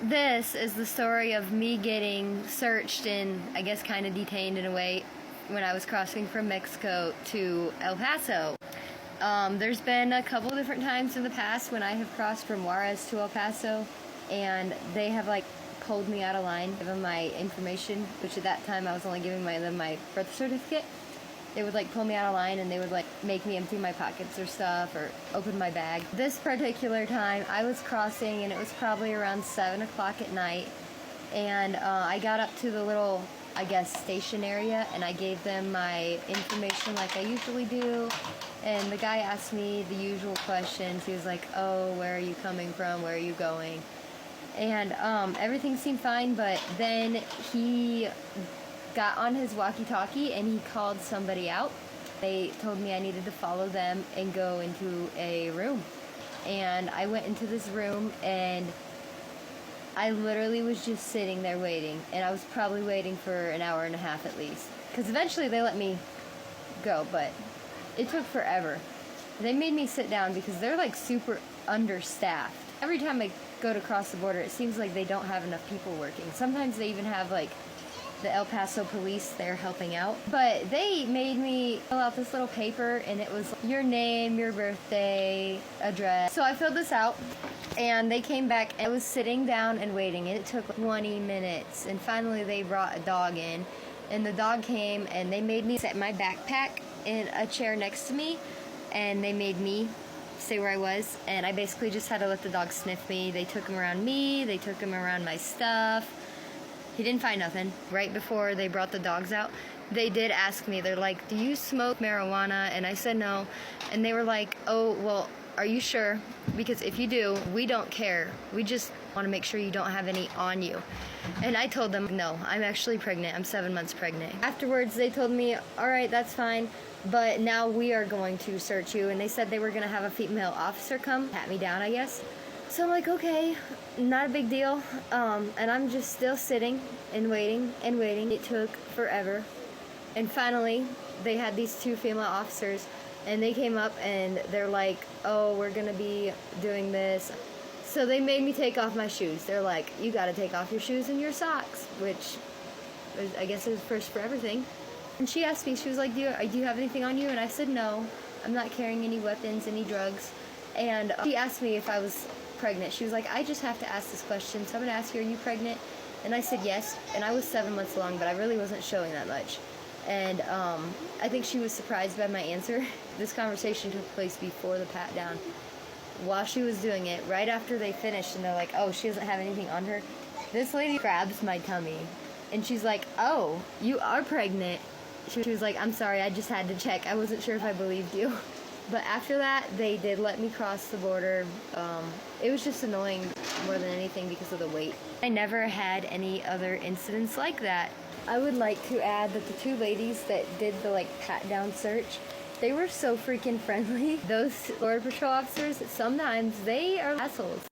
This is the story of me getting searched and, I guess, kind of detained in a way when I was crossing from Mexico to El Paso. There's been a couple different times in the past when I have crossed from Juarez to El Paso, and they have, pulled me out of line, given my information, which at that time I was only giving them my birth certificate. They would, pull me out of line, and they would, make me empty my pockets or stuff, or open my bag. This particular time, I was crossing, and it was probably around 7 o'clock at night, and I got up to the little, station area, and I gave them my information like I usually do, and the guy asked me the usual questions. He was like, oh, where are you coming from? Where are you going? And everything seemed fine, but then he got on his walkie-talkie and he called somebody out. They told me I needed to follow them and go into a room. And I went into this room, and I literally was just sitting there waiting. And I was probably waiting for an hour and a half at least. Because eventually they let me go, but it took forever. They made me sit down because they're super understaffed. Every time I go to cross the border, it seems like they don't have enough people working. Sometimes they even have the El Paso police there helping out. But they made me fill out this little paper, and it was your name, your birthday, address. So I filled this out, and they came back, and I was sitting down and waiting, and it took 20 minutes. And finally they brought a dog in, and the dog came, and they made me set my backpack in a chair next to me, and they made me stay where I was, and I basically just had to let the dog sniff me. They took him around me, they took him around my stuff. He didn't find nothing. Right before they brought the dogs out, they did ask me, they're like, do you smoke marijuana? And I said no. And they were like, oh, well, are you sure? Because if you do, we don't care. We just want to make sure you don't have any on you. And I told them, no, I'm actually pregnant. I'm 7 months pregnant. Afterwards, they told me, all right, that's fine, but now we are going to search you. And they said they were going to have a female officer come pat me down, I guess. So I'm like, okay, not a big deal. And I'm just still sitting and waiting and waiting. It took forever. And finally, they had these 2 female officers, and they came up and they're like, oh, we're gonna be doing this. So they made me take off my shoes. They're like, you gotta take off your shoes and your socks, which was, I guess, it was first for everything. And she asked me, she was like, do you have anything on you? And I said, no, I'm not carrying any weapons, any drugs. And she asked me if I was pregnant. She was like, I just have to ask this question, so I'm gonna ask you, are you pregnant? And I said yes, and I was 7 months along, but I really wasn't showing that much. And I think she was surprised by my answer. This conversation took place before the pat down. While she was doing it, right after they finished, and they're like, oh, she doesn't have anything on her, this lady grabs my tummy, and she's like, oh, you are pregnant. She was like, I'm sorry, I just had to check. I wasn't sure if I believed you. But after that, they did let me cross the border. It was just annoying more than anything because of the wait. I never had any other incidents like that. I would like to add that the 2 ladies that did the pat-down search, they were so freaking friendly. Those Border Patrol officers, sometimes they are assholes.